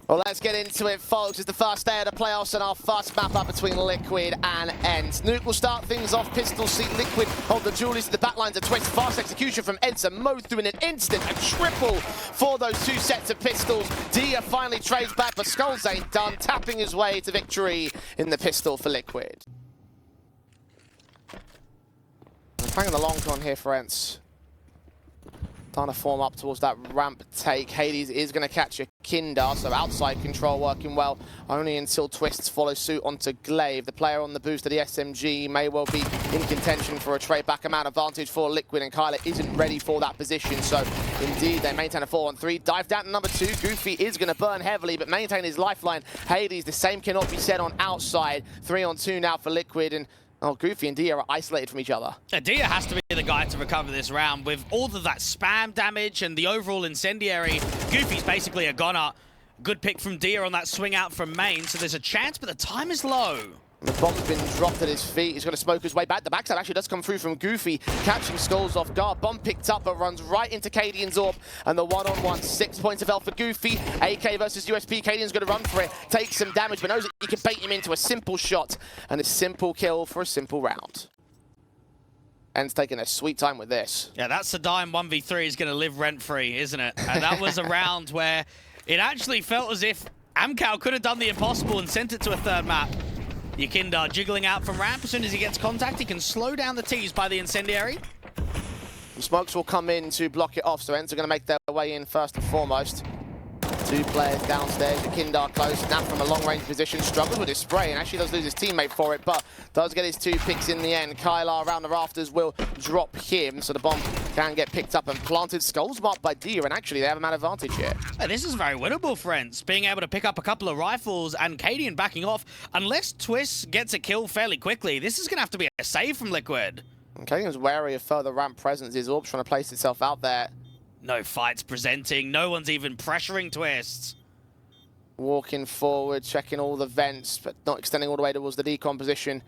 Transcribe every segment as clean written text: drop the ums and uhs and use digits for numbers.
Well, let's get into it, folks. It's the first day of the playoffs and our first map up between Liquid and ENCE. Nuke will start things off. Pistol seat Liquid hold the Julies at the back lines of Twist. Fast execution from ENCE. Mo through in an instant. A triple for those two sets of pistols. Dia finally trades back, but Skulls ain't done. Tapping his way to victory in the pistol for Liquid. Playing the long con here for ENCE. Trying to form up towards that ramp take. Hades is going to catch a Kindar, so outside control working well, only until Twists follow suit onto Glaive. The player on the boost of the SMG may well be in contention for a trade back amount advantage for Liquid, and Kyler isn't ready for that position, so indeed they maintain a 4-on-3. Dive down to number 2. Goofy is going to burn heavily, but maintain his lifeline. Hades, the same cannot be said on outside. 3-on-2 now for Liquid, and Goofy and Dia are isolated from each other. Dia has to be the guy to recover this round. With all of that spam damage and the overall incendiary, Goofy's basically a goner. Good pick from Dia on that swing out from main, so there's a chance, but the time is low. The bomb's been dropped at his feet. He's going to smoke his way back. The backside actually does come through from Goofy, catching Skulls off guard. Bomb picked up, but runs right into Cadian's Orb. And the one-on-one, 6 points of health for Goofy. AK versus USP. Cadian's going to run for it, take some damage, but knows that he can bait him into a simple shot. And a simple kill for a simple round. ENCE taking a sweet time with this. Yeah, that Sedime 1v3 is going to live rent-free, isn't it? And that was a round where it actually felt as if Amcal could have done the impossible and sent it to a third map. Yakindar jiggling out from ramp. As soon as he gets contact, he can slow down the tease by the incendiary. The smokes will come in to block it off, so ENCE are going to make their way in first and foremost. 2 players downstairs. Yakindar close. Now from a long-range position, struggles with his spray and actually does lose his teammate for it, but does get his 2 picks in the end. Kylar around the rafters will drop him, so the bomb can get picked up and planted. Skulls marked by Dia, and actually they have a man advantage here. Hey, this is very winnable for ENCE, being able to pick up a couple of rifles and Cadian backing off. Unless Twist gets a kill fairly quickly, this is going to have to be a save from Liquid. Cadian's wary of further ramp presence. His Orb's trying to place itself out there. No fights presenting. No one's even pressuring Twists. Walking forward, checking all the vents, but not extending all the way towards the decon position.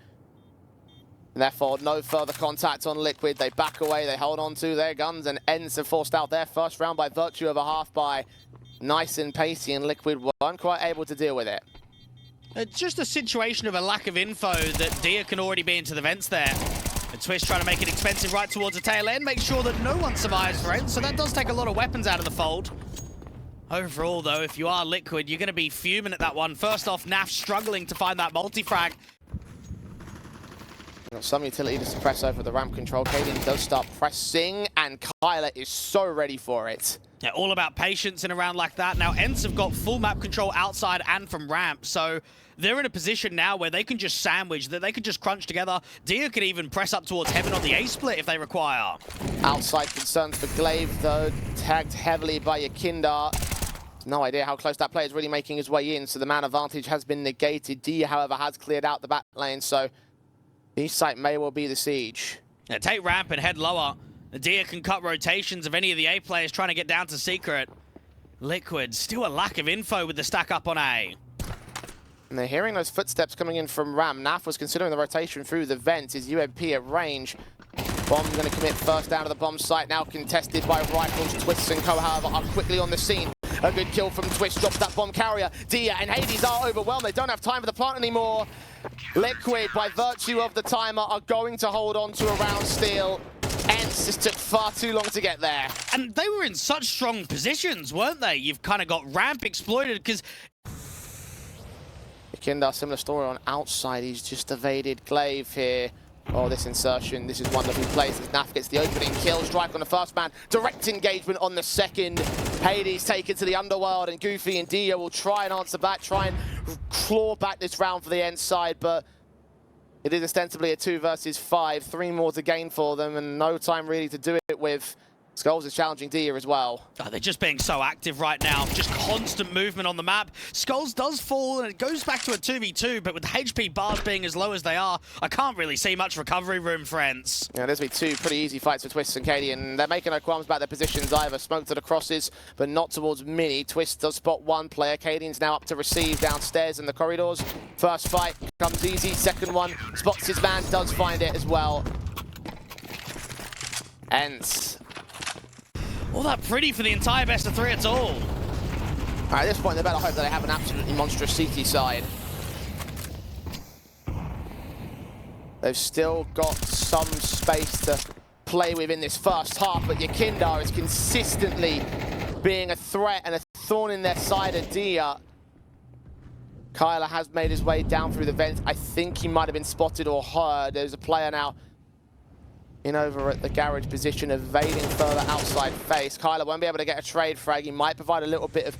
And therefore, no further contact on Liquid. They back away, they hold on to their guns, and ENCE have forced out their first round by virtue of a half by nice and pacey, and Liquid weren't quite able to deal with it. It's just a situation of a lack of info that Dia can already be into the vents there. And Twist trying to make it expensive right towards the tail end, make sure that no one survives for ENCE, so that does take a lot of weapons out of the fold. Overall, though, if you are Liquid, you're going to be fuming at that one. First off, Naf struggling to find that multi-frag. Got some utility to suppress over the ramp control. Cadian does start pressing, and Kyler is so ready for it. Yeah, all about patience in a round like that. Now, ENCE have got full map control outside and from ramp, so they're in a position now where they can just sandwich, that they could just crunch together. Dia could even press up towards Heaven on the A-split if they require. Outside concerns for Glaive, though, tagged heavily by Yakindar. No idea how close that player is really making his way in, so the man advantage has been negated. Dia, however, has cleared out the back lane, so each site may well be the siege. Yeah, take ramp and head lower. Dia can cut rotations of any of the A players trying to get down to secret. Liquid, still a lack of info with the stack up on A. And they're hearing those footsteps coming in from Ram. Naf was considering the rotation through the vent. His UMP at range. Bomb going to commit first down to the bomb site, now contested by rifles. Twists and co, however, are quickly on the scene. A good kill from Twist, drops that bomb carrier. Dia and Hades are overwhelmed. They don't have time for the plant anymore. Liquid, by virtue of the timer, are going to hold on to a round steal. ENCE just took far too long to get there. And they were in such strong positions, weren't they? You've kind of got ramp exploited because Kindar, similar story on outside. He's just evaded Glaive here. Oh, this insertion, this is wonderfully placed as Naf gets the opening kill. Strike on the first man, direct engagement on the second. Hades taken to the underworld, and Goofy and Dia will try and answer back, try and claw back this round for the ENCE side, but it is ostensibly a 2 versus 5. 3 more to gain for them, and no time really to do it with. Skulls is challenging Dia as well. Oh, they're just being so active right now. Just constant movement on the map. Skulls does fall, and it goes back to a 2v2, but with the HP bars being as low as they are, I can't really see much recovery room for ENCE. Yeah, there's been 2 pretty easy fights for Twist and Cadian. They're making no qualms about their positions either. Smoke to the crosses, but not towards Mini. Twist does spot 1 player. Cadian's now up to receive downstairs in the corridors. First fight comes easy. Second one spots his man, does find it as well. ENCE. All that pretty for the entire best of 3 at all. At this point, they better hope that they have an absolutely monstrous CT side. They've still got some space to play with in this first half, but Yakinda is consistently being a threat and a thorn in their side of Dia. Kyler has made his way down through the vents. I think he might have been spotted or heard. There's a player now in over at the garage position, evading further outside face. Kyler won't be able to get a trade frag. He might provide a little bit of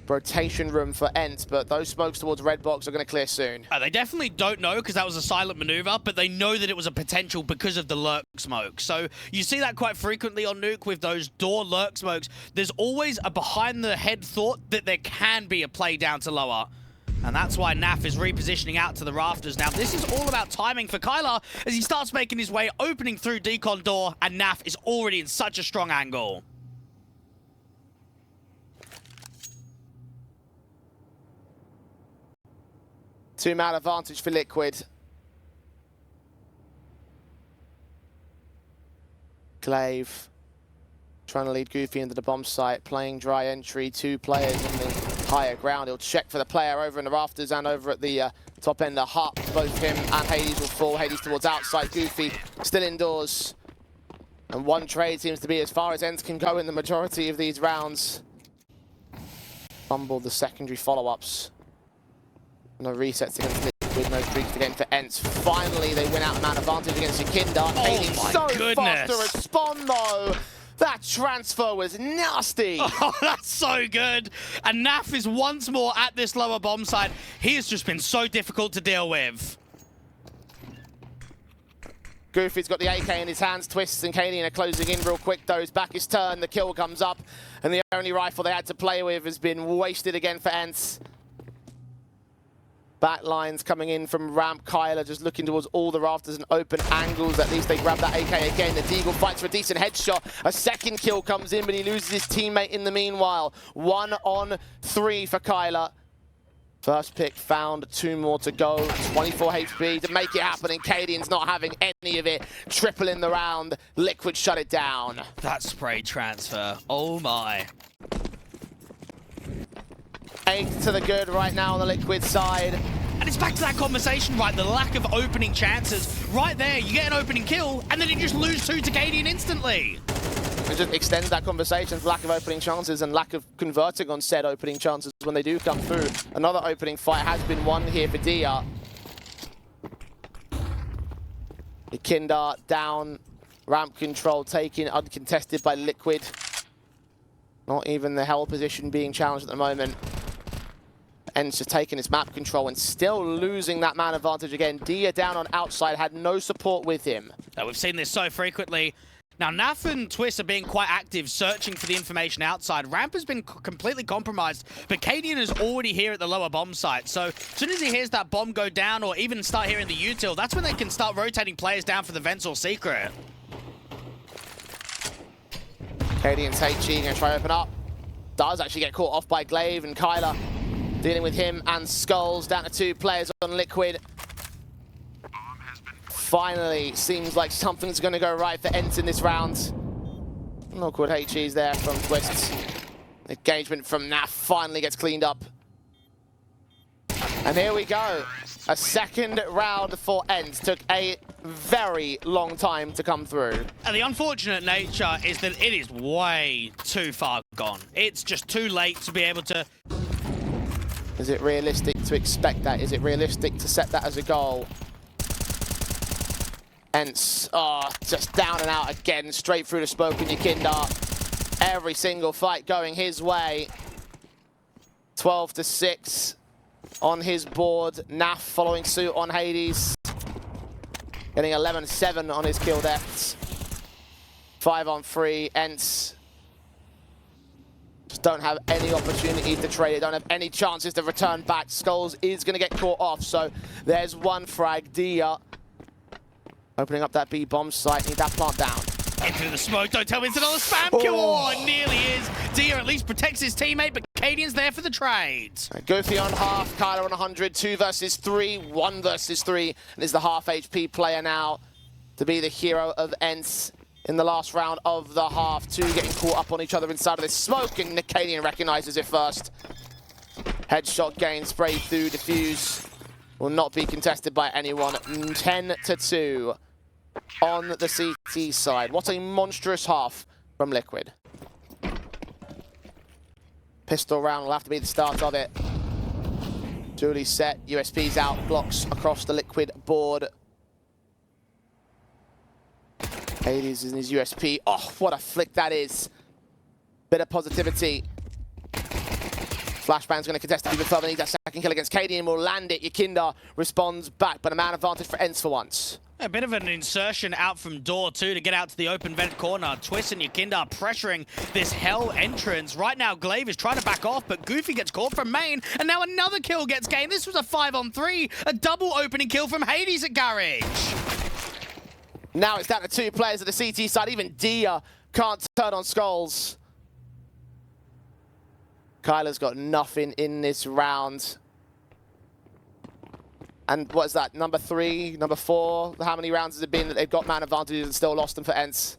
rotation room for ENCE, but those smokes towards red box are going to clear soon. They definitely don't know because that was a silent maneuver, but they know that it was a potential because of the lurk smoke. So you see that quite frequently on Nuke with those door lurk smokes. There's always a behind the head thought that there can be a play down to lower. And that's why Naf is repositioning out to the rafters. Now, this is all about timing for Kyler as he starts making his way, opening through decon door, and Naf is already in such a strong angle. Two-man advantage for Liquid. Glaive trying to lead Goofy into the bomb site, playing dry entry, two players on the higher ground. He'll check for the player over in the rafters and over at the top end of Hut. Both him and Hades will fall. Hades towards outside, Goofy still indoors. And one trade seems to be as far as ENCE can go in the majority of these rounds. Fumbled the secondary follow-ups. No resets against Liquid, no streaks again for ENCE. Finally, they win out man advantage against Yakinda. Hades so fast to respond, though. That transfer was nasty. Oh, that's so good. And Naf is once more at this lower bomb site. He has just been so difficult to deal with. Goofy's got the AK in his hands. Twists and Kadian are closing in real quick, though. His back is turned. The kill comes up. And the only rifle they had to play with has been wasted again for ENCE. Back lines coming in from ramp. Kyler just looking towards all the rafters and open angles. At least they grab that AK again. The Deagle fights for a decent headshot. A second kill comes in, but he loses his teammate in the meanwhile. 1 on 3 for Kyler. First pick found, 2 more to go. 24 HP to make it happen, and Kadian's not having any of it. Triple in the round. Liquid shut it down. That spray transfer. Oh my. 8 to the good right now on the Liquid side. And it's back to that conversation, right? The lack of opening chances. Right there, you get an opening kill, and then you just lose 2 to Kadian instantly. It just extends that conversation, lack of opening chances and lack of converting on said opening chances when they do come through. Another opening fight has been won here for Dia. Yakinda down, ramp control taken, uncontested by Liquid. Not even the hell position being challenged at the moment. ENCE just taking his map control and still losing that man advantage again. Dia down on outside, had no support with him. We've seen this so frequently. Now, Naf and Twist are being quite active, searching for the information outside. Ramp has been completely compromised, but Kadian is already here at the lower bomb site. So, as soon as he hears that bomb go down or even start hearing the util, that's when they can start rotating players down for the vents or secret. Kadian's HG going to try to open up. Does actually get caught off by Glaive, and Kyler dealing with him and Skulls, down to 2 players on Liquid. Finally, seems like something's going to go right for ENCE in this round. An awkward HG's there from Twist. Engagement from Naf finally gets cleaned up. And here we go. A second round for ENCE. Took a very long time to come through. And the unfortunate nature is that it is way too far gone. It's just too late to be able to... Is it realistic to expect that? Is it realistic to set that as a goal? ENCE, just down and out again, straight through the smoke in Yakinda. Every single fight going his way. 12-6 on his board. Naf following suit on Hades. Getting 11-7 on his kill deaths. 5 on 3. ENCE just don't have any opportunity to trade it. Don't have any chances to return back. Skulls is going to get caught off, so there's one frag. Dia opening up that B bomb site. Need that plant down. Into the smoke. Don't tell me it's another spam kill. Oh, it nearly is. Dia at least protects his teammate, but Kadian's there for the trade. Goofy on half, Kyler on 100. 2 versus 3, 1 versus 3. And is the half HP player now to be the hero of ENCE in the last round of the half. 2 getting caught up on each other inside of this smoke, and Kadian recognizes it first. Headshot gain, spray through, defuse. Will not be contested by anyone. 10-2 on the CT side. What a monstrous half from Liquid. Pistol round will have to be the start of it. Duly set, USP's out, blocks across the Liquid board. Hades is in his USP. Oh, what a flick that is. Bit of positivity. Flashbang's going to contest it even further. Needs that second kill against KD and will land it. Yakinda responds back, but a man advantage for ENCE for once. A bit of an insertion out from door two to get out to the open vent corner. Twist and Yakinda pressuring this hell entrance. Right now, Glaive is trying to back off, but Goofy gets caught from main, and now another kill gets gained. This was a 5-on-3, a double opening kill from Hades at Garage. Now it's down to 2 players at the CT side. Even Dia can't turn on Skulls. Kyler's got nothing in this round. And what is that, number 3, number 4? How many rounds has it been that they've got man advantages and still lost them for ENCE?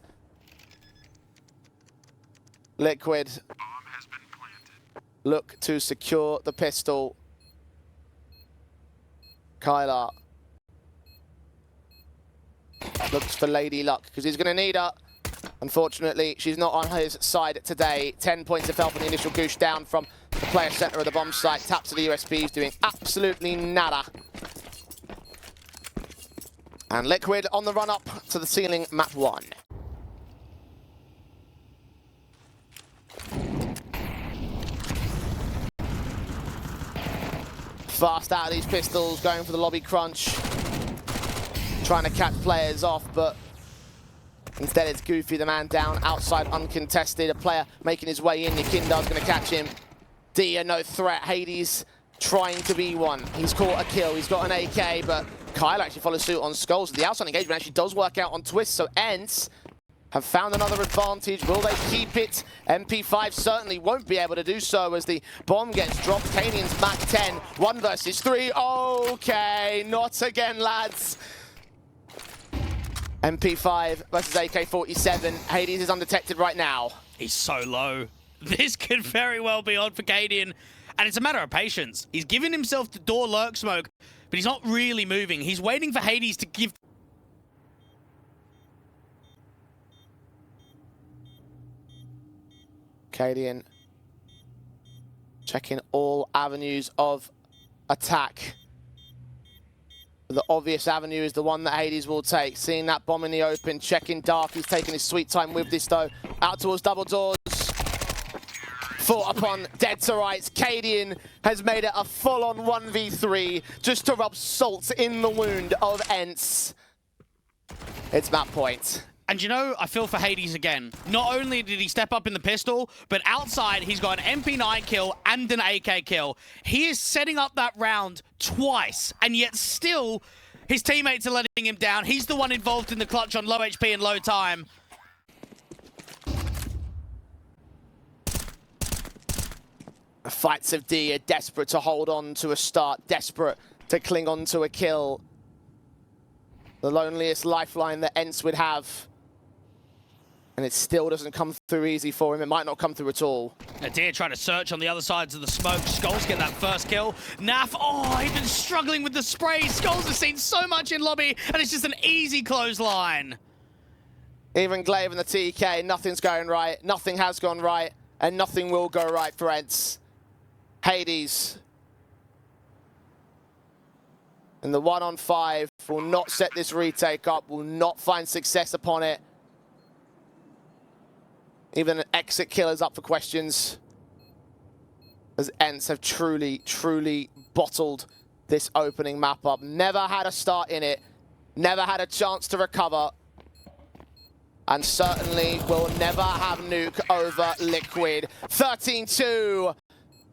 Liquid look to secure the pistol. Kyler looks for Lady Luck because he's going to need her. Unfortunately, she's not on his side today. 10 points of health on the initial goosh down from the player center of the bomb site. Taps to the USPs, doing absolutely nada. And Liquid on the run up to the ceiling, map 1. Fast out of these pistols, going for the lobby crunch. Trying to catch players off, but instead it's Goofy, the man down, outside uncontested. A player making his way in, Yakinda's going to catch him. Dia, no threat. Hades trying to be one. He's caught a kill, he's got an AK, but Kyle actually follows suit on Skulls. The outside engagement actually does work out on Twist, so ENCE have found another advantage. Will they keep it? MP5 certainly won't be able to do so as the bomb gets dropped. Canian's Mach 10, 1 versus 3. Okay, not again, lads. MP5 versus AK-47. Hades is undetected right now. He's so low. This could very well be on for Cadian, and it's a matter of patience. He's giving himself the door lurk smoke, but he's not really moving. He's waiting for Hades to give... Cadian checking all avenues of attack. The obvious avenue is the one that Hades will take. Seeing that bomb in the open, checking dark. He's taking his sweet time with this though. Out towards double doors. Fought upon dead to rights. Cadian has made it a full-on 1v3 just to rub salt in the wound of ENCE. It's map point. And you know, I feel for Hades again. Not only did he step up in the pistol, but outside he's got an MP9 kill and an AK kill. He is setting up that round twice, and yet still his teammates are letting him down. He's the one involved in the clutch on low HP and low time. Fights of D are desperate to hold on to a start, desperate to cling on to a kill. The loneliest lifeline that ENCE would have. And it still doesn't come through easy for him. It might not come through at all. Adir trying to search on the other sides of the smoke. Skulls get that first kill. Naf, oh, he's been struggling with the spray. Skulls has seen so much in lobby, and it's just an easy clothesline. Even Glaive and the TK, nothing's going right. Nothing has gone right, and nothing will go right for ENCE. Hades. And the 1-on-5 will not set this retake up, will not find success upon it. Even an exit kill is up for questions, as ENCE have truly, truly bottled this opening map up. Never had a start in it, never had a chance to recover, and certainly will never have Nuke over Liquid. 13-2,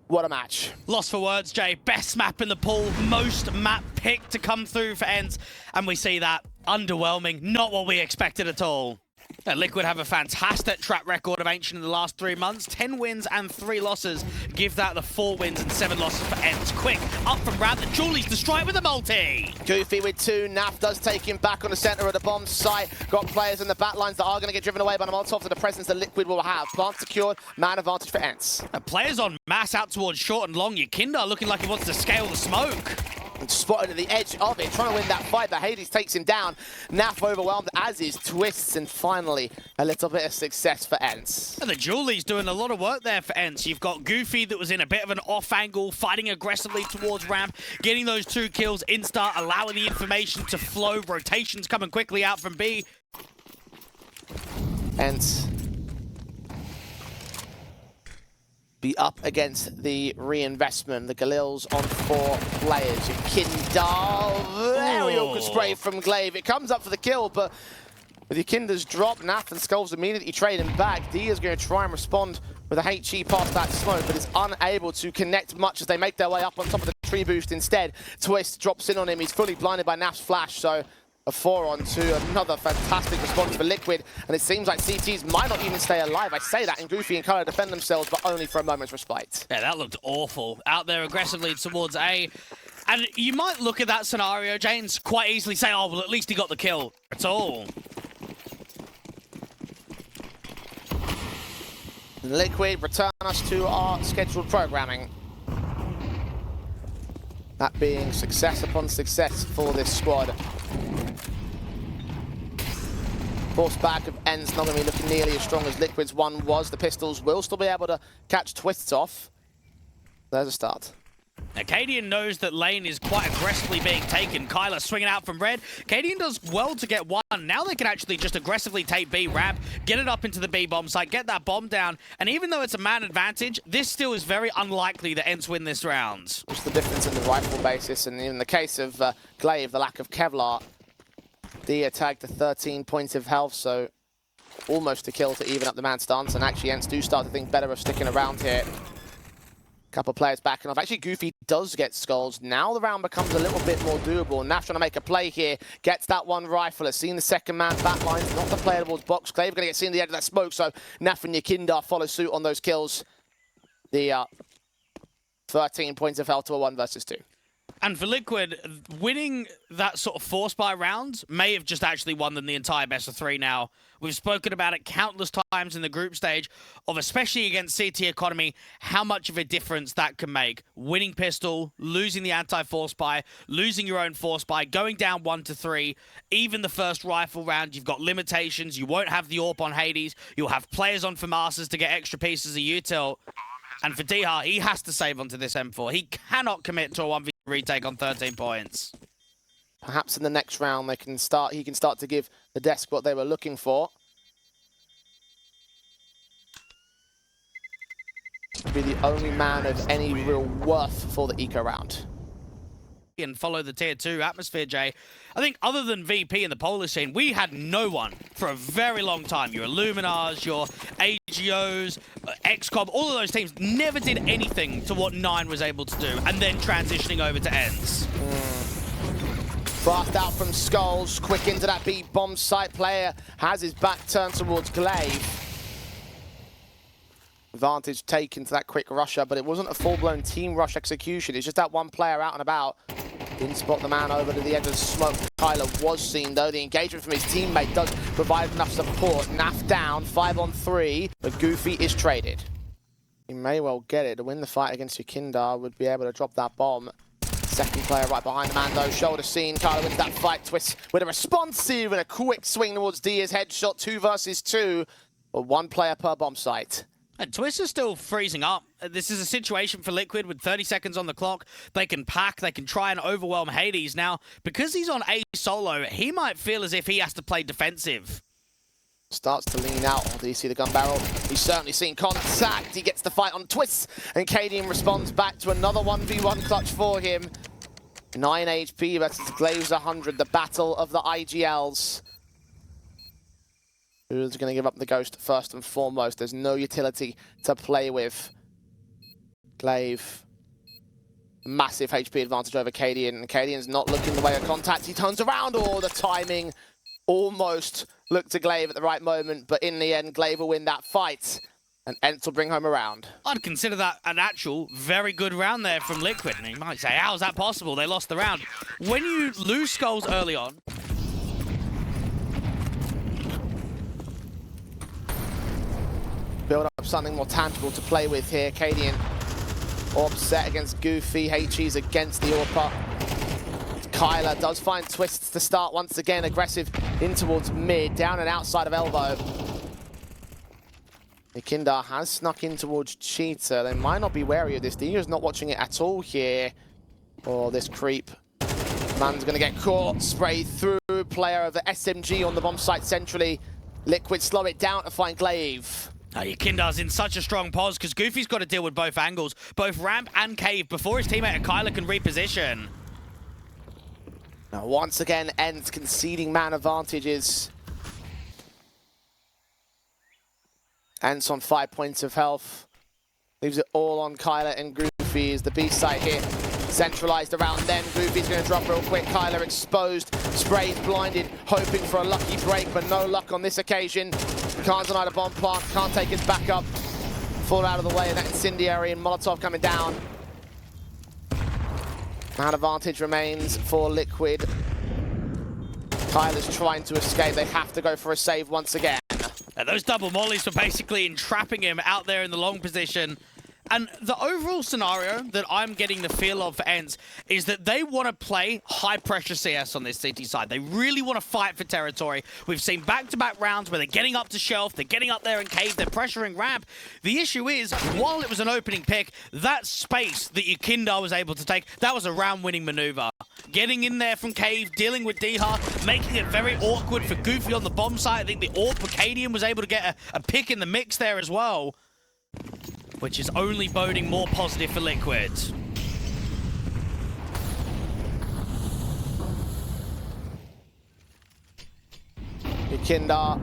what a match. Lost for words, Jay. Best map in the pool, most map picked to come through for ENCE, and we see that underwhelming, not what we expected at all. Liquid have a fantastic track record of Ancient in the last 3 months. 10 wins and 3 losses. Give that the 4 wins and 7 losses for ENCE. Quick, up from Ramp, the Julies destroy it with a multi. Goofy with 2, Naf does take him back on the center of the bomb site. Got players in the back lines that are going to get driven away by the Molotov to the presence that Liquid will have. Plant secured, man advantage for ENCE. Players on mass out towards short and long. Yakinda looking like he wants to scale the smoke. Spotted at the edge of it, trying to win that fight, but Hades takes him down. Naf overwhelmed, as is Twists, and finally a little bit of success for ENCE. And the Julie's doing a lot of work there for ENCE. You've got Goofy that was in a bit of an off angle, fighting aggressively towards ramp, getting those 2 kills insta, allowing the information to flow, rotations coming quickly out from B. ENCE be up against the reinvestment. The Galil's on 4 players. Yakinda, very awkward spray from Glaive. It comes up for the kill, but with Yakinda's drop, Naf and Skulls immediately trade him back. D is going to try and respond with a HE past that smoke, but is unable to connect much as they make their way up on top of the tree boost instead. Twist drops in on him. He's fully blinded by Naf's flash, so a 4-on-2, another fantastic response for Liquid, and it seems like CTs might not even stay alive. I say that, and Goofy and Color defend themselves, but only for a moment's respite. Yeah, that looked awful. Out there aggressively towards A. And you might look at that scenario, James, quite easily say, oh, well, at least he got the kill. That's all. Liquid return us to our scheduled programming. That being success upon success for this squad. Force back of ENCE not going to be looking nearly as strong as Liquid's one was. The Pistols will still be able to catch Twists off. There's a start. Now, Cadian knows that lane is quite aggressively being taken. Kyler swinging out from red. Cadian does well to get 1. Now they can actually just aggressively take B ramp, get it up into the B bomb site, get that bomb down. And even though it's a man advantage, this still is very unlikely that ENCE win this round. Just the difference in the rifle basis, and in the case of Glaive, the lack of Kevlar. Dia tagged to 13 points of health, so almost a kill to even up the man stance. And actually, ENCE do start to think better of sticking around here. Couple players backing off. Actually, Goofy does get skulls. Now the round becomes a little bit more doable. Naf trying to make a play here. Gets that one rifle. Has seen the second man backlines. Not the player towards box. Glaive going to get seen at the edge of that smoke. So Naf and Yakinda follow suit on those kills. The 13 points of health to a 1 versus 2. And for Liquid, winning that sort of force buy round may have just actually won them the entire best of 3 now. We've spoken about it countless times in the group stage of, especially against CT Economy, how much of a difference that can make. Winning pistol, losing the anti-force buy, losing your own force buy, going down 1-3, even the first rifle round, you've got limitations. You won't have the AWP on Hades. You'll have players on FAMASas to get extra pieces of util. And for Diha, he has to save onto this M4. He cannot commit to a 1v retake on 13 points. Perhaps in the next round he can start to give the desk what they were looking for. Be the only man of any real worth for the eco round. And follow the tier 2 atmosphere, Jay. I think other than VP in the Polish scene, we had no one for a very long time. Your Illuminars, your AGOs, XCOM, all of those teams never did anything to what 9 was able to do, and then transitioning over to ENCE. Fast out from Skulls, quick into that B bomb site. Player has his back turned towards Glaive. Advantage taken to that quick rusher, but it wasn't a full-blown team rush execution. It's just that one player out and about. Didn't spot the man over to the edge of the smoke. Kyler was seen, though. The engagement from his teammate does provide enough support. Naf down, 5-on-3, but Goofy is traded. He may well get it. To win the fight against Yakinda, would be able to drop that bomb. Second player right behind the man, though. Shoulder seen. Kyler wins that fight. Twist with a responsive and a quick swing towards Dia's headshot. 2 versus 2, but 1 player per bomb site. And Twist is still freezing up. This is a situation for Liquid with 30 seconds on the clock. They can pack, they can try and overwhelm Hades. Now, because he's on A solo, he might feel as if he has to play defensive. Starts to lean out. Do you see the gun barrel? He's certainly seen contact. He gets the fight on Twist, and Cadian responds back to another 1v1 clutch for him. 9 HP versus Glaive's 100, the battle of the IGLs. Who's going to give up the Ghost first and foremost? There's no utility to play with. Glaive, massive HP advantage over Cadian. And Cadian's not looking the way of contact. He turns around. Oh, the timing almost looked to Glaive at the right moment, but in the end, Glaive will win that fight, and ENCE will bring home a round. I'd consider that an actual very good round there from Liquid. And you might say, how's that possible? They lost the round. When you lose skulls early on, build up something more tangible to play with here. Cadian Orb set against Goofy, HE's against the AWP. Kyler does find twists to start once again, aggressive in towards mid, down and outside of elbow. Nikindar has snuck in towards Cheetah. They might not be wary of this. Dia's not watching it at all here. Oh, this creep. Man's gonna get caught, sprayed through. Player of the SMG on the bomb site centrally. Liquid slow it down to find Glaive. Kindar's in such a strong pause because Goofy's got to deal with both angles, both ramp and cave, before his teammate Kyler can reposition. Now, once again, ENCE conceding man advantages. ENCE on 5 points of health. Leaves it all on Kyler and Goofy as the B site here. Centralized around them. Goofy's going to drop real quick. Kyler exposed. Sprays blinded. Hoping for a lucky break, but no luck on this occasion. Can't deny the bomb plant. Can't take his back up. Fall out of the way of that incendiary, and Molotov coming down. Man advantage remains for Liquid. Kyler's trying to escape. They have to go for a save once again. And those double mollies were basically entrapping him out there in the long position. And the overall scenario that I'm getting the feel of for ENCE is that they want to play high-pressure CS on this CT side. They really want to fight for territory. We've seen back-to-back rounds where they're getting up to shelf, they're getting up there in cave, they're pressuring ramp. The issue is, while it was an opening pick, that space that Kindar was able to take, that was a round-winning maneuver. Getting in there from cave, dealing with Diha, making it very awkward for Goofy on the bomb site. I think the AWP Cadian was able to get a pick in the mix there as well, which is only boding more positive for Liquid. Kindar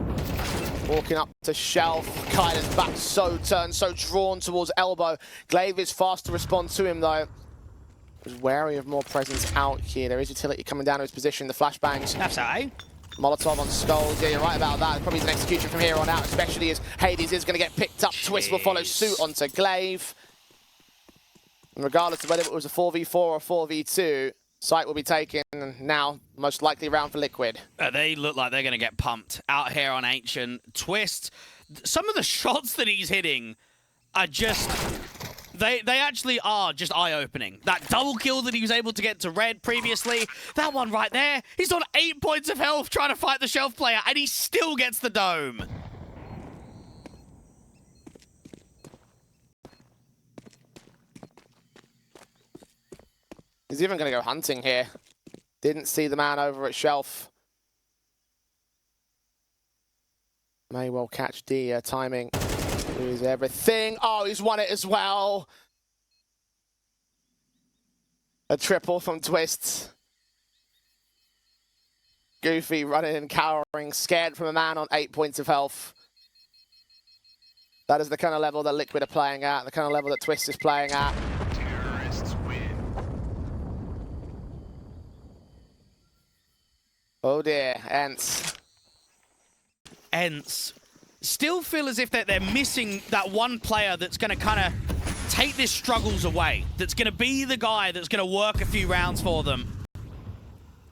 walking up to shelf. Kyler's back so turned, so drawn towards elbow. Glaive is fast to respond to him though. He's wary of more presence out here. There is utility coming down to his position. The flashbangs. That's A. Molotov on skulls. Yeah, you're right about that. Probably an execution from here on out, especially as Hades is going to get picked up. Twist will follow suit onto Glaive. And regardless of whether it was a 4v4 or 4v2, site will be taken, and now most likely round for Liquid. They look like they're going to get pumped out here on Ancient. Twist, some of the shots that he's hitting are just... They actually are just eye-opening. That double kill that he was able to get to Red previously, that one right there, he's on 8 points of health trying to fight the shelf player, and he still gets the dome. He's even going to go hunting here. Didn't see the man over at shelf. May well catch D timing. Lose everything. Oh, he's won it as well. A triple from Twist. Goofy running and cowering, scared from a man on 8 points of health. That is the kind of level that Liquid are playing at, the kind of level that Twist is playing at. Terrorists win. Oh dear, ENCE. ENCE still feel as if they're missing that one player that's going to kind of take their struggles away, that's going to be the guy that's going to work a few rounds for them.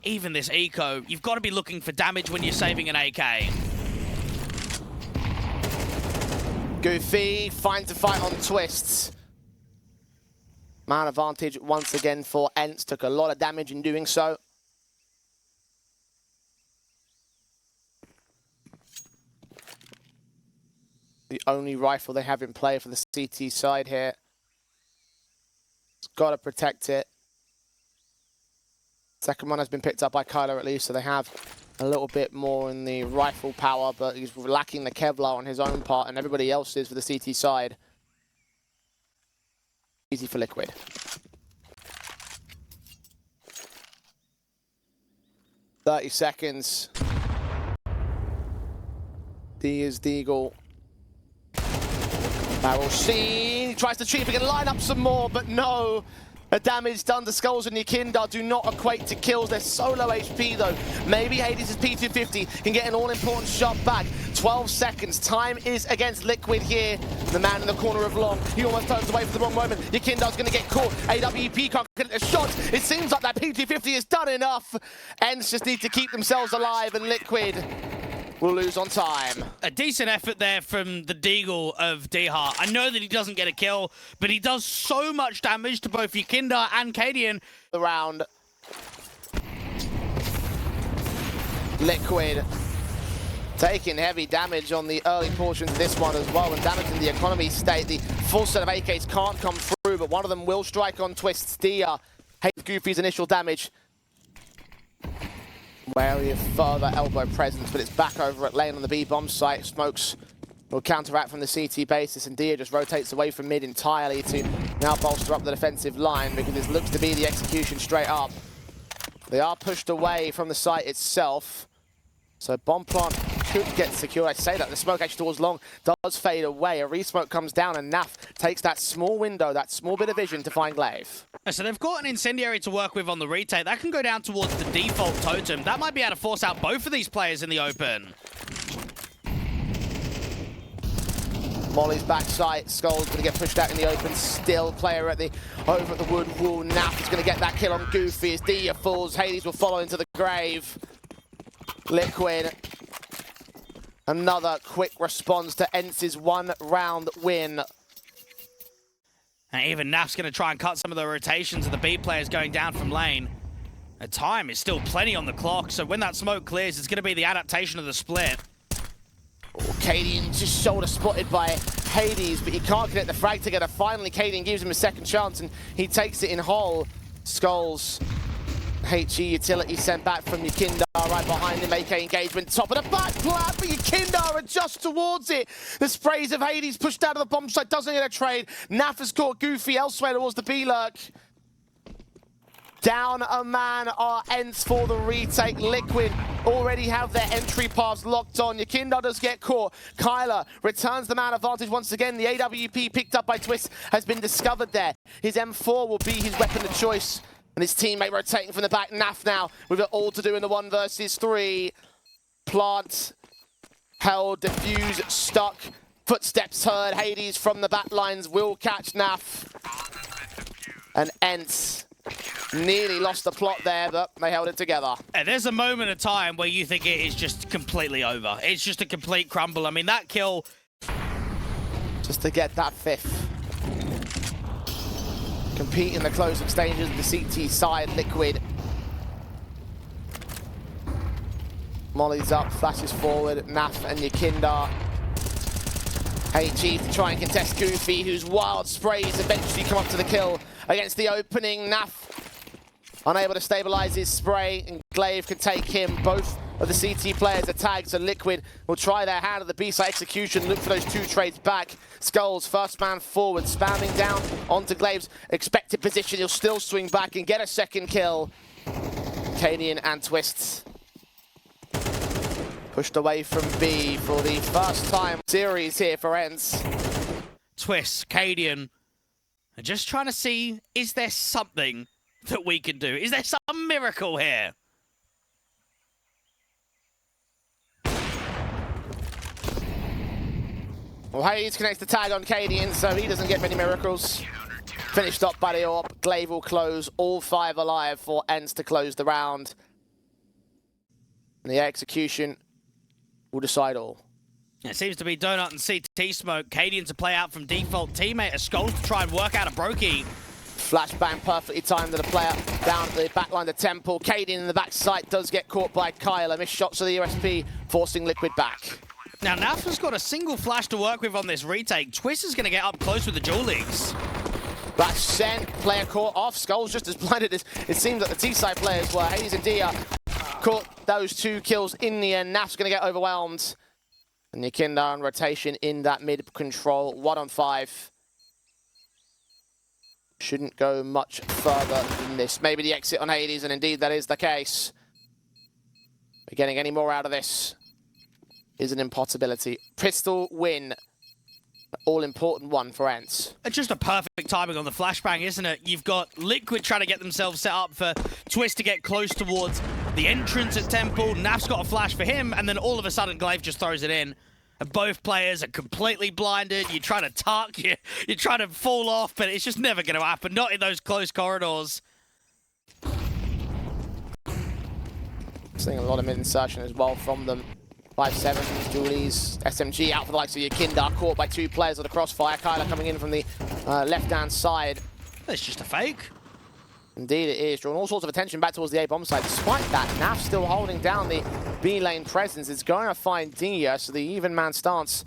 Even this eco, you've got to be looking for damage when you're saving an AK. Goofy finds a fight on Twists. Man advantage once again for ENCE. Took a lot of damage in doing so. The only rifle they have in play for the CT side here. It's got to protect it. Second one has been picked up by Kyler at least, so they have a little bit more in the rifle power, but he's lacking the Kevlar on his own part, and everybody else is for the CT side. Easy for Liquid. "30 seconds. D is Deagle. Barrel C, tries to cheap again, line up some more, but no. The damage done to Skulls and Nikindar do not equate to kills. They're so low HP though. Maybe Hades' P250 can get an all-important shot back. 12 seconds. Time is against Liquid here. The man in the corner of Long. He almost turns away for the wrong moment. Nikindar's going to get caught. AWP can't get the shot. It seems like that P250 has done enough. ENCE just need to keep themselves alive, and Liquid will lose on time. A decent effort there from the Deagle of Dehart. I know that he doesn't get a kill, but he does so much damage to both Yekindar and Cadian. The round. Liquid taking heavy damage on the early portions of this one as well, and damaging the economy state. The full set of AKs can't come through, but one of them will strike on Twist's Dia. Hates Goofy's initial damage. Wary of further elbow presence, but it's back over at lane on the B bomb site. Smokes will counteract from the CT basis, and Dia just rotates away from mid entirely to now bolster up the defensive line, because this looks to be the execution straight up. They are pushed away from the site itself, so bomb plant could get secured. I say that the smoke actually towards Long does fade away. A resmoke comes down, and Naf takes that small window, that small bit of vision to find Glaive. So they've got an incendiary to work with on the retake. That can go down towards the default totem. That might be able to force out both of these players in the open. Molly's backside. Skull's going to get pushed out in the open. Still player over at the wood wall. Naf is going to get that kill on Goofy as Dia falls. Hades will follow into the grave. Liquid. Another quick response to ENCE's one-round win. And even Naf's going to try and cut some of the rotations of the B players going down from lane. The time is still plenty on the clock, so when that smoke clears, it's going to be the adaptation of the split. Oh, Cadian just shoulder spotted by Hades, but he can't get the frag together. Finally, Cadian gives him a second chance, and he takes it in whole. Skulls. HE utility sent back from Yekindar right behind him. AK engagement, top of the back plat, but Yekindar adjusts towards it. The sprays of Hades pushed out of the bomb site, doesn't get a trade. Naf has caught Goofy elsewhere towards the B-lurk. Down a man are ENCE for the retake. Liquid already have their entry paths locked on. Yekindar does get caught. Kyler returns the man advantage once again. The AWP picked up by Twist has been discovered there. His M4 will be his weapon of choice. And his teammate rotating from the back. Naf now with it all to do in the 1 versus 3. Plant, held, defuse, stuck. Footsteps heard. Hades from the back lines will catch Naf. And ENCE nearly lost the plot there, but they held it together. And there's a moment of time where you think it is just completely over. It's just a complete crumble. I mean, that kill... Just to get that 5th. Compete in the close exchanges of the CT side. Liquid. Molly's up, flashes forward. Naf and Yekindar. HE to try and contest Goofy, whose wild sprays eventually come up to the kill against the opening. Naf unable to stabilize his spray, and Glaive can take him. Both of the CT players are tagged, so Liquid will try their hand at the B-side execution, look for those 2 trades back. Skulls, first man forward, spamming down onto Glaive's expected position. He'll still swing back and get a second kill. Cadian and Twist pushed away from B for the first time series here for ENCE. Twist, Cadian, are just trying to see, is there something that we can do? Is there some miracle here? Well, Hades connects the tag on Cadian, so he doesn't get many miracles. Finished up by the AWP. Glaive will close, all 5 alive for ENCE to close the round. And the execution will decide all. It seems to be Donut and CT smoke. Cadian to play out from default teammate. A Skulls to try and work out a Brokey. Flashbang perfectly timed to the player down at the backline to Temple. Cadian in the back site does get caught by Kyler. Missed shots of the USP, forcing Liquid back. Now, Naf's got a single flash to work with on this retake. Twist is going to get up close with the Dual Leagues. Flash sent, player caught off. Skulls just as blinded as it seems that the T-side players were. Hades and Dia caught those 2 kills in the end. Naf's going to get overwhelmed. And Yekindar on rotation in that mid control. 1 on 5. Shouldn't go much further than this. Maybe the exit on Hades, and indeed that is the case. But getting any more out of this is an impossibility. Pistol win all-important one for ENCE. It's just a perfect timing on the flashbang, isn't it? You've got Liquid trying to get themselves set up for Twist to get close towards the entrance at Temple. Naf's got a flash for him, and then all of a sudden Glaive just throws it in. And both players are completely blinded. You try to tuck, you try to fall off, but it's just never going to happen. Not in those close corridors. Seeing a lot of mid-insertion as well from them. 5-7, Julie's SMG out for the likes of Yakindar, caught by two players at the crossfire. Kyler coming in from the left-hand side. It's just a fake. Indeed it is, drawing all sorts of attention back towards the A-bomb side. Despite that, Naf still holding down the B-lane presence. It's going to find Dia, so the even man stance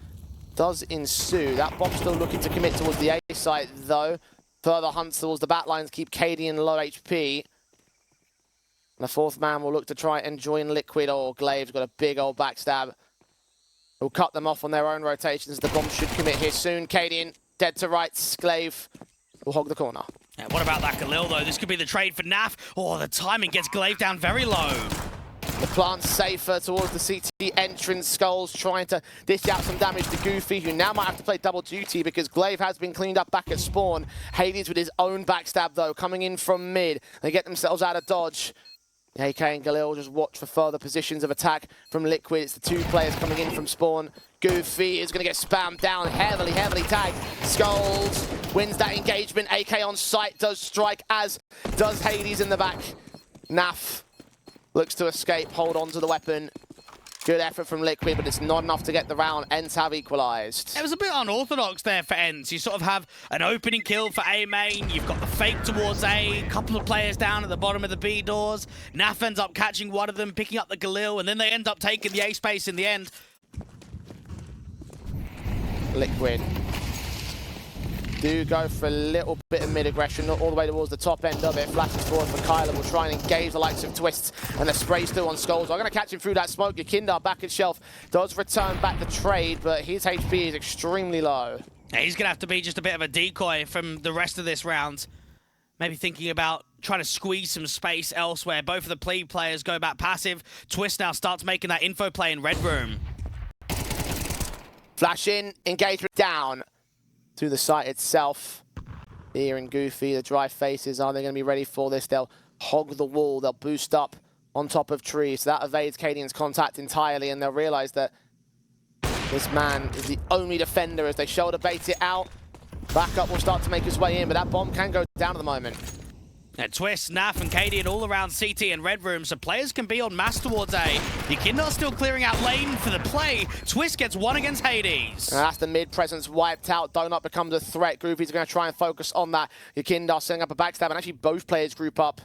does ensue. That bomb still looking to commit towards the A site, though. Further hunts towards the back lines keep KD in low HP. And the fourth man will look to try and join Liquid. Oh, Glaive's got a big old backstab. He'll cut them off on their own rotations. The bomb should commit here soon. Cadian dead to rights. Glaive will hog the corner. Yeah, what about that Galil, though? This could be the trade for Naf. Oh, the timing gets Glaive down very low. The plant's safer towards the CT entrance. Skulls trying to dish out some damage to Goofy, who now might have to play double duty because Glaive has been cleaned up back at spawn. Hades with his own backstab, though, coming in from mid. They get themselves out of dodge. AK and Galil just watch for further positions of attack from Liquid. It's the two players coming in from spawn. Goofy is going to get spammed down, heavily tagged. Skulls wins that engagement. AK on site does strike, as does Hades in the back. Naf looks to escape, hold on to the weapon. Good effort from Liquid, but it's not enough to get the round. ENCE have equalised. It was a bit unorthodox there for ENCE. You sort of have an opening kill for A main. You've got the fake towards A. Couple of players down at the bottom of the B doors. Naf ends up catching one of them, picking up the Galil, and then they end up taking the A space in the end. Liquid do go for a little bit of mid-aggression, not all the way towards the top end of it. Flashes forward for Kyler, will try and engage the likes of Twists, and the spray still on Skulls. I'm going to catch him through that smoke. Yakindar back at shelf, does return back the trade, but his HP is extremely low. Yeah, he's going to have to be just a bit of a decoy from the rest of this round. Maybe thinking about trying to squeeze some space elsewhere. Both of the plea players go back passive. Twist now starts making that info play in red room. Flash in, engagement down to the site itself. Here and Goofy, the dry faces, are they going to be ready for this? They'll hog the wall, they'll boost up on top of trees. So that evades Cadian's contact entirely, and they'll realize that this man is the only defender as they shoulder bait it out. Backup will start to make his way in, but that bomb can go down at the moment. And Twist, Naf, and Cadian all around CT and red room, so players can be on mass towards A. Yakindar still clearing out lane for the play. Twist gets one against Hades. And that's the mid presence wiped out. Donut becomes a threat. Goofy's going to try and focus on that. Yakindar setting up a backstab, and actually both players group up.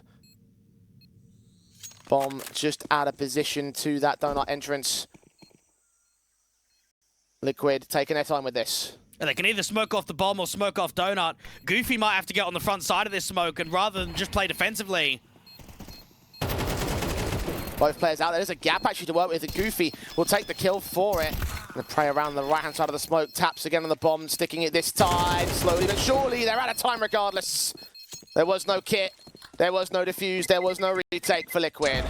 Bomb just out of position to that Donut entrance. Liquid taking their time with this. And they can either smoke off the bomb or smoke off Donut. Goofy might have to get on the front side of this smoke, and rather than just play defensively. Both players out there. There's a gap actually to work with. Goofy will take the kill for it. The prey around the right-hand side of the smoke. Taps again on the bomb, sticking it this time. Slowly but surely, they're out of time regardless. There was no kit. There was no defuse. There was no retake for Liquid.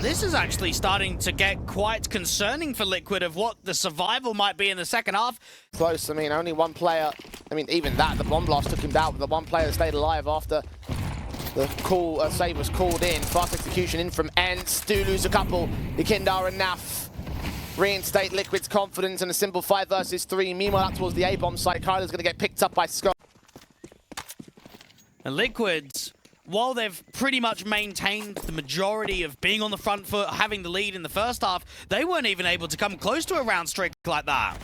This is actually starting to get quite concerning for Liquid of what the survival might be in the second half. Close. I mean, only one player. I mean, even that, the bomb blast took him down, but the one player that stayed alive after the call save was called in. Fast execution in from ENCE. Do lose a couple. Yakindar and Naf reinstate Liquid's confidence in a simple 5 versus 3. Meanwhile, out towards the A-bomb site, Kyler's going to get picked up by Scott. And Liquid's, while they've pretty much maintained the majority of being on the front foot, having the lead in the first half, they weren't even able to come close to a round streak like that.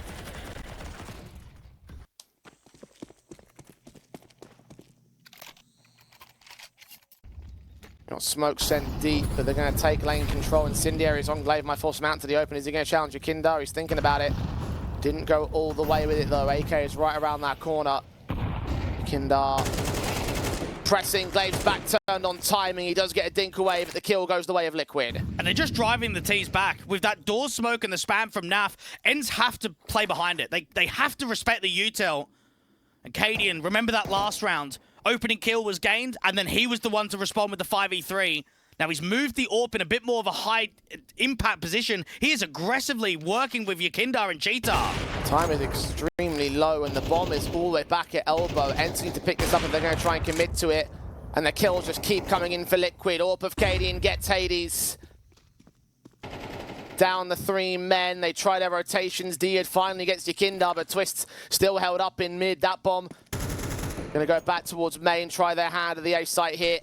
Got smoke sent deep, but they're going to take lane control. Incendiary's on Glaive, might force him out to the open. Is he going to challenge Yakindar? He's thinking about it. Didn't go all the way with it, though. AK is right around that corner. Yakindar pressing, Glaive's back turned on timing. He does get a dink away, but the kill goes the way of Liquid. And they're just driving the T's back. With that door smoke and the spam from Naf, ENCE have to play behind it. They have to respect the util. And Cadian, remember that last round? Opening kill was gained, and then he was the one to respond with the 5v3. Now he's moved the AWP in a bit more of a high impact position. He is aggressively working with Yakindar and Cheetah. Time is extremely low and the bomb is all the way back at elbow. ENCE need to pick this up if they're going to try and commit to it. And the kills just keep coming in for Liquid. AWP of Cadian gets Hades. Down the 3 men, they try their rotations. Diad finally gets Yakindar, but Twist still held up in mid. That bomb gonna go back towards main, try their hand at the A site here.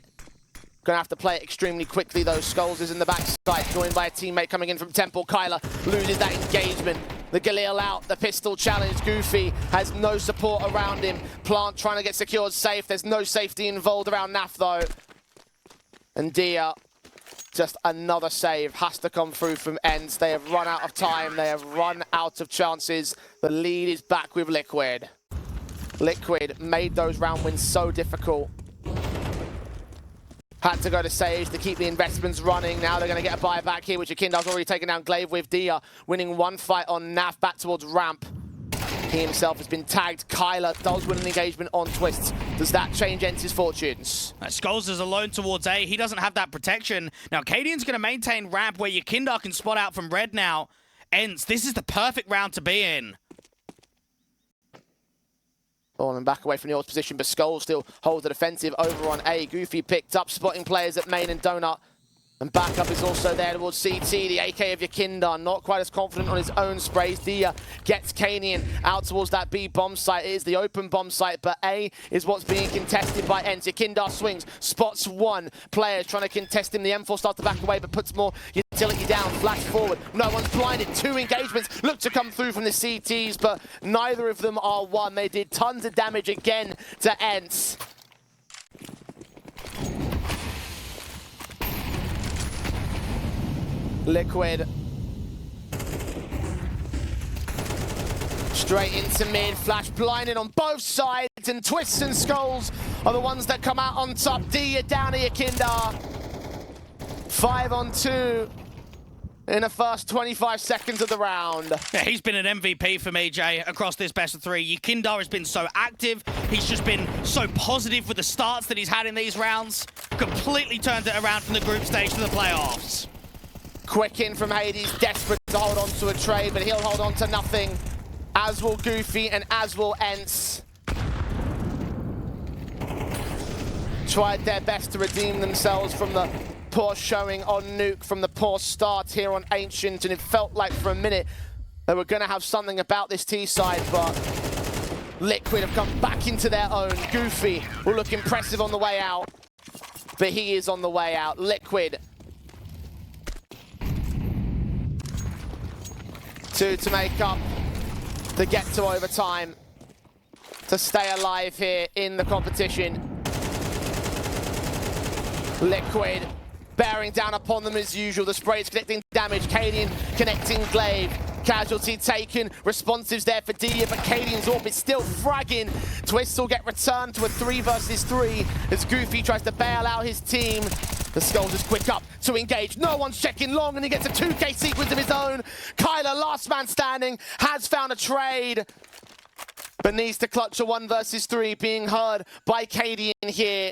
Gonna have to play it extremely quickly though. Skulls is in the backside, joined by a teammate coming in from Temple. Kyler loses that engagement. The Galil out, the pistol challenge. Goofy has no support around him. Plant trying to get secured safe. There's no safety involved around Naf though. And Dia, just another save has to come through from ENCE. They have run out of time. They have run out of chances. The lead is back with Liquid. Liquid made those round wins so difficult. Had to go to Sage to keep the investments running. Now they're going to get a buyback here, which Akindar's already taken down Glaive with. Dia winning one fight on Naf back towards ramp. He himself has been tagged. Kyler does win an engagement on Twist. Does that change ENCE's fortunes? Skulls is alone towards A. He doesn't have that protection. Now, Cadian's going to maintain ramp where Yakindar can spot out from red now. ENCE, this is the perfect round to be in. Falling back away from the old position, but Skull still holds the defensive over on A. Goofy picked up, spotting players at main and Donut. And backup is also there towards CT, the AK of Yakindar, not quite as confident on his own sprays. Dia gets Cadian out towards that B bomb site. It is the open bomb site, but A is what's being contested by ENCE. Yakindar swings, spots one player trying to contest him. The M4 starts to back away, but puts more utility down, flash forward. No one's blinded. 2 engagements look to come through from the CTs, but neither of them are won. They did tons of damage again to ENCE. Liquid straight into mid, flash blinded on both sides, and Twists and Skulls are the ones that come out on top. Dia down to Yakindar. 5 on 2 in the first 25 seconds of the round. Yeah, he's been an MVP for me, Jay, across this best of 3. Yakindar has been so active. He's just been so positive with the starts that he's had in these rounds. Completely turned it around from the group stage to the playoffs. Quick in from Hades, desperate to hold on to a trade, but he'll hold on to nothing. As will Goofy and as will ENCE. Tried their best to redeem themselves from the poor showing on Nuke, from the poor start here on Ancient, and it felt like for a minute they were going to have something about this T-side, but Liquid have come back into their own. Goofy will look impressive on the way out, but he is on the way out. Liquid 2 to make up, to get to overtime, to stay alive here in the competition. Liquid bearing down upon them as usual. The sprays connecting damage. Cadian connecting Glaive. Casualty taken. Responsives there for Dia, but Cadian's AWP is still fragging. Twist will get returned to a 3 versus 3 as Goofy tries to bail out his team. The Skulls is quick up to engage. No one's checking long, and he gets a 2K sequence of his own. Kyler, last man standing, has found a trade, but needs to clutch a 1 versus 3, being heard by Cadian here.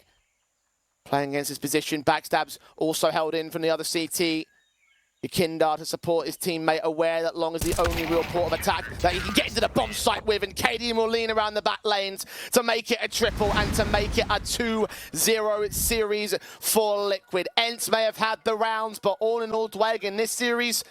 Playing against his position. Backstabs also held in from the other CT. Yakindar to support his teammate, aware that Long is the only real port of attack that he can get into the bomb site with, and Cadian will lean around the back lanes to make it a triple and to make it a 2-0 series for Liquid. ENCE may have had the rounds, but all in all, Dwayne, in this series,